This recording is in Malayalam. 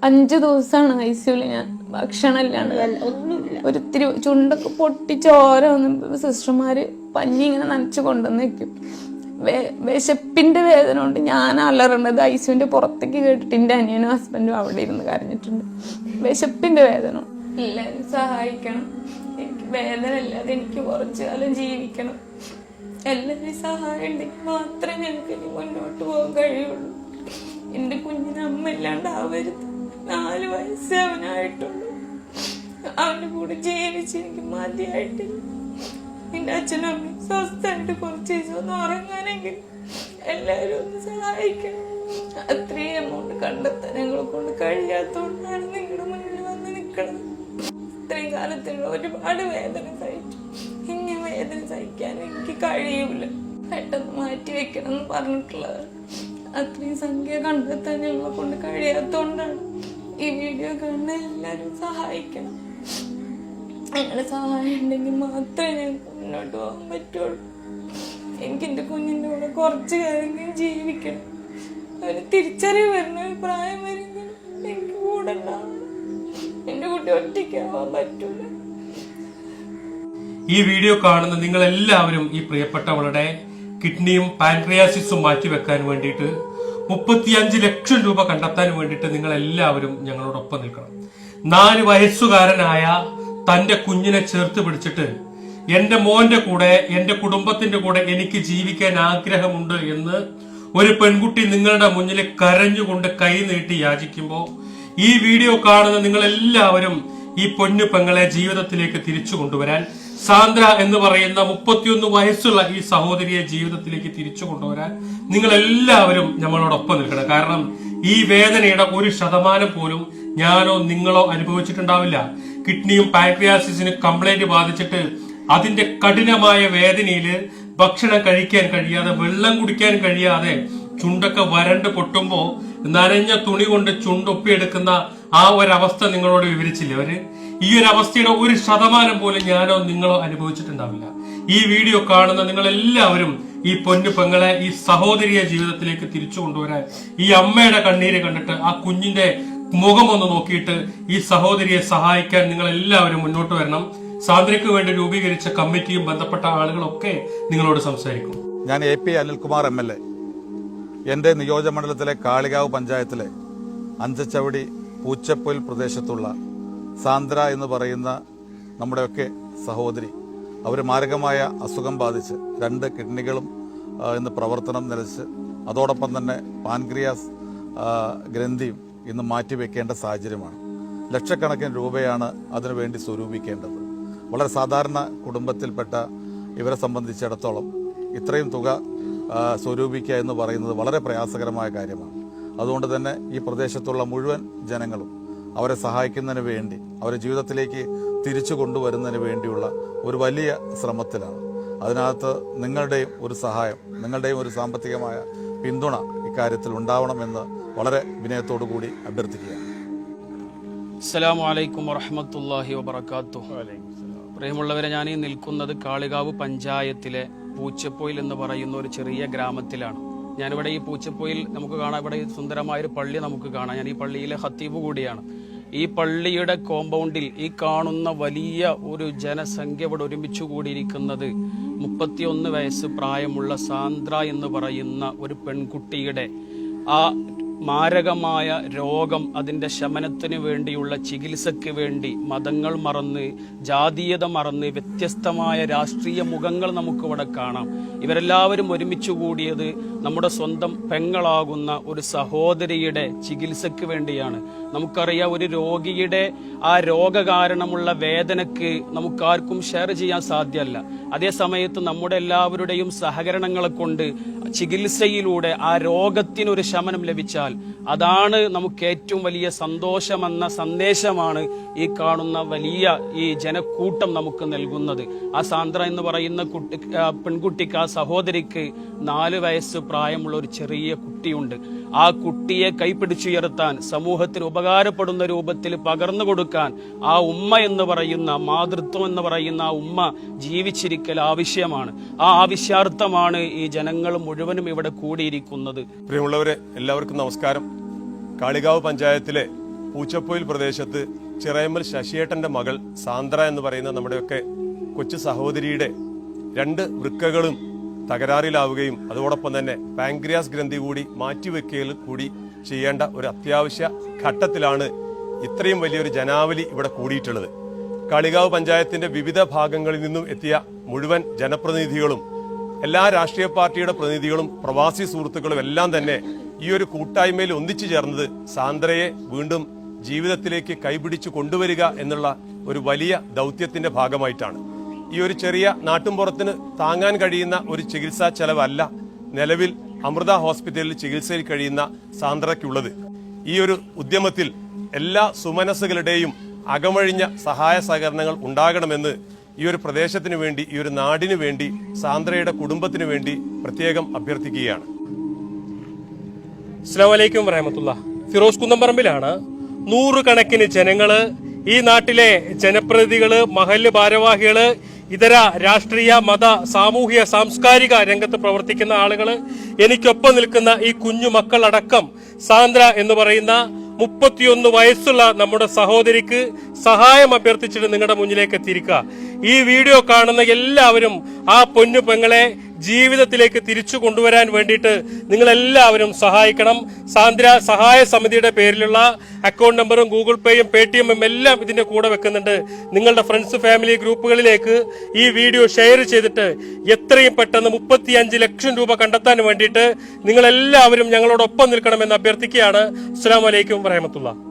5 ദിവസമാണ് ICUവിൽ ഞാൻ ഭക്ഷണം ഇല്ലാണ്ട് ഒരിത്തിരി ചുണ്ടൊക്കെ പൊട്ടി ചോര വന്ന് സിസ്റ്റർമാര് പഞ്ഞി ഇങ്ങനെ നനച്ച് കൊണ്ടുവന്ന് വെക്കും. വിശപ്പിന്റെ വേദന കൊണ്ട് ഞാൻ അലറേണ്ടത് ICUവിന്റെ പുറത്തേക്ക് കേട്ടിട്ട് എൻ്റെ അനിയനും ഹസ്ബൻഡും അവിടെ ഇരുന്ന് കരഞ്ഞിട്ടുണ്ട്. വിശപ്പിന്റെ വേദന. എല്ലാവരും സഹായിക്കണം, എനിക്ക് വേദന ഇല്ലാതെ എനിക്ക് കുറച്ചു കാലം ജീവിക്കണം. എല്ലാവരും സഹായം ഉണ്ടെങ്കിൽ മാത്രമേ ഞങ്ങൾക്ക് ഇനി മുന്നോട്ട് പോകാൻ കഴിയുള്ളൂ. എൻ്റെ കുഞ്ഞിന് അമ്മ ഇല്ലാണ്ടാവരുത്. 4 വയസ്സേ അവനായിട്ടുള്ളൂ. അവന്റെ കൂടെ ജീവിച്ച് എനിക്ക് മതിയായിട്ടില്ല. എന്റെ അച്ഛനും അമ്മയും സ്വസ്ഥമായിട്ട് കുറച്ച് ദിവസം ഒന്ന് ഉറങ്ങാനെങ്കിൽ എല്ലാവരും ഒന്ന് സഹായിക്കണം. അത്രയും എമൗണ്ട് കണ്ടെത്താൻ ഞങ്ങളെ കൊണ്ട് കഴിയാത്തതുകൊണ്ടാണ് നിങ്ങളുടെ മുന്നിൽ വന്ന് നിൽക്കണം. ഇത്രയും കാലത്തുള്ള ഒരുപാട് വേദന സഹിച്ചു. ഇനി വേദന സഹിക്കാൻ എനിക്ക് കഴിയൂല. പെട്ടെന്ന് മാറ്റി വെക്കണം എന്ന് പറഞ്ഞിട്ടുള്ളത്. അത്രയും സംഖ്യ കണ്ടെത്താൻ ഞങ്ങളെ കൊണ്ട് കഴിയാത്തതുകൊണ്ടാണ്. ഈ വീഡിയോ കാണുന്ന എല്ലാവരും സഹായിക്കണം. ഞങ്ങളുടെ സഹായം ഉണ്ടെങ്കിൽ മാത്രമേ ഞങ്ങൾക്ക് മുന്നോട്ട് പോകാൻ പറ്റുള്ളൂ. എനിക്ക് എൻ്റെ കുഞ്ഞിൻ്റെ കൂടെ കുറച്ച് കാലമെങ്കിലും ജീവിക്കണം. അവന് തിരിച്ചറിവ് വരുന്ന ഒരു പ്രായം വരുന്നെങ്കിലും എനിക്ക് കൂടെ ഉണ്ടാവണം. എൻ്റെ കുട്ടി ഒറ്റയ്ക്കാവാൻ പറ്റൂല. ഈ വീഡിയോ കാണുന്ന നിങ്ങൾ എല്ലാവരും ഈ പ്രിയപ്പെട്ടവളുടെ കിഡ്നിയും പാൻക്രിയാസിസും മാറ്റിവെക്കാൻ വേണ്ടിയിട്ട് 35 ലക്ഷം രൂപ കണ്ടെത്താൻ വേണ്ടിയിട്ട് നിങ്ങൾ എല്ലാവരും ഞങ്ങളോടൊപ്പം നിൽക്കണം. 4 വയസ്സുകാരനായ തന്റെ കുഞ്ഞിനെ ചേർത്ത് പിടിച്ചിട്ട് എന്റെ മോന്റെ കൂടെ എന്റെ കുടുംബത്തിന്റെ കൂടെ എനിക്ക് ജീവിക്കാൻ ആഗ്രഹമുണ്ട് എന്ന് ഒരു പെൺകുട്ടി നിങ്ങളുടെ മുന്നിൽ കരഞ്ഞുകൊണ്ട് കൈ നീട്ടി യാചിക്കുമ്പോൾ ഈ വീഡിയോ കാണുന്ന നിങ്ങൾ എല്ലാവരും ഈ പൊന്നു പെങ്ങളെ ജീവിതത്തിലേക്ക് തിരിച്ചു കൊണ്ടുവരാൻ, സാന്ദ്ര എന്ന് പറയുന്ന 31 വയസ്സുള്ള ഈ സഹോദരിയെ ജീവിതത്തിലേക്ക് തിരിച്ചു കൊണ്ടുവരാൻ നിങ്ങൾ എല്ലാവരും നമ്മളോടൊപ്പം നിൽക്കണം. കാരണം ഈ വേദനയുടെ 1% പോലും ഞാനോ നിങ്ങളോ അനുഭവിച്ചിട്ടുണ്ടാവില്ല. കിഡ്നിയും പാൻക്രിയാസിസിന് കംപ്ലൈന്റ് ബാധിച്ചിട്ട് അതിന്റെ കഠിനമായ വേദനയില് ഭക്ഷണം കഴിക്കാൻ കഴിയാതെ, വെള്ളം കുടിക്കാൻ കഴിയാതെ, ചുണ്ടൊക്കെ വരണ്ട് പൊട്ടുമ്പോ നനഞ്ഞ തുണി കൊണ്ട് ചുണ്ടൊപ്പിയെടുക്കുന്ന ആ ഒരവസ്ഥ നിങ്ങളോട് വിവരിച്ചില്ലേ അവര്? ഈ ഒരു അവസ്ഥയുടെ 1% പോലും ഞാനോ നിങ്ങളോ അനുഭവിച്ചിട്ടുണ്ടാവില്ല. ഈ വീഡിയോ കാണുന്ന നിങ്ങൾ എല്ലാവരും ഈ പൊന്നു പെങ്ങളെ, ഈ സഹോദരിയെ ജീവിതത്തിലേക്ക് തിരിച്ചു കൊണ്ടുവരാൻ, ഈ അമ്മയുടെ കണ്ണീര് കണ്ടിട്ട് ആ കുഞ്ഞിന്റെ മുഖമൊന്ന് നോക്കിയിട്ട് ഈ സഹോദരിയെ സഹായിക്കാൻ നിങ്ങൾ എല്ലാവരും മുന്നോട്ട് വരണം. സാന്ദ്രയ്ക്ക് വേണ്ടി രൂപീകരിച്ച കമ്മിറ്റിയും ബന്ധപ്പെട്ട ആളുകളൊക്കെ നിങ്ങളോട് സംസാരിക്കും. ഞാൻ AP അനിൽകുമാർ MLA. എൻ്റെ നിയോജകമണ്ഡലത്തിലെ കാളികാവ് പഞ്ചായത്തിലെ അഞ്ചച്ചവടി പൂച്ചപ്പൊയിൽ പ്രദേശത്തുള്ള സാന്ദ്ര എന്ന് പറയുന്ന നമ്മുടെയൊക്കെ സഹോദരി, അവർ മാരകമായ അസുഖം ബാധിച്ച് 2 കിഡ്നികളും ഇന്ന് പ്രവർത്തനം നിലച്ച്, അതോടൊപ്പം തന്നെ പാൻക്രിയാസ് ഗ്രന്ഥിയും ഇന്ന് മാറ്റിവെക്കേണ്ട സാഹചര്യമാണ്. ലക്ഷക്കണക്കിന് രൂപയാണ് അതിനുവേണ്ടി സ്വരൂപിക്കേണ്ടത്. വളരെ സാധാരണ കുടുംബത്തിൽപ്പെട്ട ഇവരെ സംബന്ധിച്ചിടത്തോളം ഇത്രയും തുക സ്വരൂപിക്കുക എന്ന് പറയുന്നത് വളരെ പ്രയാസകരമായ കാര്യമാണ്. അതുകൊണ്ട് തന്നെ ഈ പ്രദേശത്തുള്ള മുഴുവൻ ജനങ്ങളും അവരെ സഹായിക്കുന്നതിന് വേണ്ടി, അവരെ ജീവിതത്തിലേക്ക് തിരിച്ചു കൊണ്ടുവരുന്നതിന് വേണ്ടിയുള്ള ഒരു വലിയ ശ്രമത്തിലാണ്. അതിനകത്ത് നിങ്ങളുടെയും ഒരു സഹായം, നിങ്ങളുടെയും ഒരു സാമ്പത്തികമായ പിന്തുണ ഇക്കാര്യത്തിൽ ഉണ്ടാവണമെന്ന് വളരെ വിനയത്തോടു കൂടി അഭ്യർത്ഥിക്കുകയാണ്. അസ്സലാമു അലൈക്കും വറഹ്മത്തുള്ളാഹി വബറകാതുഹു. പ്രിയമുള്ളവരെ, ഞാൻ ഈ നിൽക്കുന്നത് കാളികാവ് പഞ്ചായത്തിലെ പൂച്ചപ്പൊയിൽ എന്ന് പറയുന്ന ഒരു ചെറിയ ഗ്രാമത്തിലാണ്. ഞാനിവിടെ ഈ പൂച്ചപ്പൊയിൽ നമുക്ക് കാണാം, ഇവിടെ സുന്ദരമായൊരു പള്ളി നമുക്ക് കാണാം. ഞാൻ ഈ പള്ളിയിലെ ഖത്തീബ് കൂടിയാണ്. ഈ പള്ളിയുടെ കോമ്പൗണ്ടിൽ ഈ കാണുന്ന വലിയ ഒരു ജനസംഖ്യ ഇവിടെ ഒരുമിച്ച് കൂടിയിരിക്കുന്നത് 31 വയസ്സ് പ്രായമുള്ള സാന്ദ്ര എന്ന് പറയുന്ന ഒരു പെൺകുട്ടിയുടെ ആ മാരകമായ രോഗം, അതിൻ്റെ ശമനത്തിന് വേണ്ടിയുള്ള ചികിത്സയ്ക്ക് വേണ്ടി മതങ്ങൾ മറന്ന്, ജാതീയത മറന്ന്, വ്യത്യസ്തമായ രാഷ്ട്രീയ മുഖങ്ങൾ നമുക്കിവിടെ കാണാം. ഇവരെല്ലാവരും ഒരുമിച്ച് കൂടിയത് നമ്മുടെ സ്വന്തം പെങ്ങളാകുന്ന ഒരു സഹോദരിയുടെ ചികിത്സയ്ക്ക് വേണ്ടിയാണ്. നമുക്കറിയാം, ഒരു രോഗിയുടെ ആ രോഗകാരണമുള്ള വേദനയ്ക്ക് നമുക്കാർക്കും ഷെയർ ചെയ്യാൻ സാധ്യമല്ല. അതേ സമയത്ത് നമ്മുടെ എല്ലാവരുടെയും സഹകരണങ്ങളെ കൊണ്ട് ചികിത്സയിലൂടെ ആ രോഗത്തിനൊരു ശമനം ലഭിച്ചാൽ അതാണ് നമുക്ക് ഏറ്റവും വലിയ സന്തോഷമെന്ന സന്ദേശമാണ് ഈ കാണുന്ന വലിയ ഈ ജനക്കൂട്ടം നമുക്ക് നൽകുന്നത്. ആ സാന്ദ്ര എന്ന് പറയുന്ന പെൺകുട്ടിക്ക്, ആ സഹോദരിക്ക് 4 വയസ്സ് പ്രായമുള്ള ഒരു ചെറിയ കുട്ടിയുണ്ട്. ആ കുട്ടിയെ കൈപിടിച്ചുയർത്താൻ, സമൂഹത്തിന് ഉപകാരപ്പെടുന്ന രൂപത്തിൽ പകർന്നു കൊടുക്കാൻ ആ ഉമ്മ എന്ന് പറയുന്ന, മാതൃത്വം എന്ന് പറയുന്ന ആ ഉമ്മ ജീവിച്ചിരിക്കൽ ആവശ്യമാണ്. ആ ആവശ്യാർത്ഥമാണ് ഈ ജനങ്ങൾ മുഴുവനും ഇവിടെ കൂടിയിരിക്കുന്നത്. പ്രിയമുള്ളവരെ, എല്ലാവർക്കും നമസ്കാരം. കാളികാവ് പഞ്ചായത്തിലെ പൂച്ചപ്പൊയിൽ പ്രദേശത്ത് ചിറയമ്മൽ ശശിയേട്ടന്റെ മകൾ സാന്ദ്ര എന്ന് പറയുന്ന നമ്മുടെയൊക്കെ കൊച്ചു സഹോദരിയുടെ 2 വൃക്കകളും തകരാറിലാവുകയും അതോടൊപ്പം തന്നെ പാൻക്രിയാസ് ഗ്രന്ഥി കൂടി മാറ്റിവെക്കൽ കൂടി ചെയ്യേണ്ട ഒരു അത്യാവശ്യ ഘട്ടത്തിലാണ് ഇത്രയും വലിയൊരു ജനാവലി ഇവിടെ കൂടിയിട്ടുള്ളത്. കാളികാവ് പഞ്ചായത്തിന്റെ വിവിധ ഭാഗങ്ങളിൽ നിന്നും എത്തിയ മുഴുവൻ ജനപ്രതിനിധികളും എല്ലാ രാഷ്ട്രീയ പാർട്ടിയുടെ പ്രതിനിധികളും പ്രവാസി സുഹൃത്തുക്കളും എല്ലാം തന്നെ ഈ ഒരു കൂട്ടായ്മയിൽ ഒന്നിച്ചു ചേർന്നത് സാന്ദ്രയെ വീണ്ടും ജീവിതത്തിലേക്ക് കൈപിടിച്ചു കൊണ്ടുവരിക എന്നുള്ള ഒരു വലിയ ദൗത്യത്തിന്റെ ഭാഗമായിട്ടാണ്. ഈ ഒരു ചെറിയ നാട്ടുംപുറത്തിന് താങ്ങാൻ കഴിയുന്ന ഒരു ചികിത്സാ ചെലവല്ല നിലവിൽ അമൃത ഹോസ്പിറ്റലിൽ ചികിത്സയിൽ കഴിയുന്ന സാന്ദ്രയ്ക്കുള്ളത്. ഈ ഒരു ഉദ്യമത്തിൽ എല്ലാ സുമനസ്സുകളുടെയും അകമഴിഞ്ഞ സഹായ സഹകരണങ്ങൾ ഉണ്ടാകണമെന്ന് ഈ ഒരു പ്രദേശത്തിന് വേണ്ടി, ഈ ഒരു നാടിനു വേണ്ടി, സാന്ദ്രയുടെ കുടുംബത്തിന് വേണ്ടി പ്രത്യേകം അഭ്യർത്ഥിക്കുകയാണ്. അസ്സലാമു അലൈക്കും വറഹ്മത്തുള്ളാഹി. ഫിറോസ് കുന്നംപറമ്പിലാണ്. 100 കണക്കിന് ജനങ്ങള്, ഈ നാട്ടിലെ ജനപ്രതിനിധികള്, മഹല്ല് ഭാരവാഹികള്, ഇതര രാഷ്ട്രീയ മത സാമൂഹിക സാംസ്കാരിക രംഗത്ത് പ്രവർത്തിക്കുന്ന ആളുകള്, എനിക്കൊപ്പം നിൽക്കുന്ന ഈ കുഞ്ഞു മക്കളടക്കം സാന്ദ്ര എന്ന് പറയുന്ന 31 വയസ്സുള്ള നമ്മുടെ സഹോദരിക്ക് സഹായം അഭ്യർത്ഥിച്ചിട്ട് നിങ്ങളുടെ മുന്നിലേക്ക് എത്തിയിരിക്കുക. ഈ വീഡിയോ കാണുന്ന എല്ലാവരും ആ പൊന്നു പെങ്ങളെ ജീവിതത്തിലേക്ക് തിരിച്ചു കൊണ്ടുവരാൻ വേണ്ടിയിട്ട് നിങ്ങളെല്ലാവരും സഹായിക്കണം. സാന്ദ്ര സഹായ സമിതിയുടെ പേരിലുള്ള അക്കൗണ്ട് നമ്പറും ഗൂഗിൾ പേയും പേടിഎമ്മും എല്ലാം ഇതിന്റെ കൂടെ വെക്കുന്നുണ്ട്. നിങ്ങളുടെ ഫ്രണ്ട്സ് ഫാമിലി ഗ്രൂപ്പുകളിലേക്ക് ഈ വീഡിയോ ഷെയർ ചെയ്തിട്ട് എത്രയും പെട്ടെന്ന് 35 ലക്ഷം രൂപ കണ്ടെത്താൻ വേണ്ടിയിട്ട് നിങ്ങളെല്ലാവരും ഞങ്ങളോടൊപ്പം നിൽക്കണമെന്ന് അഭ്യർത്ഥിക്കുകയാണ്. അസ്സലാമു അലൈക്കും വറഹ്മത്തുള്ളാഹി.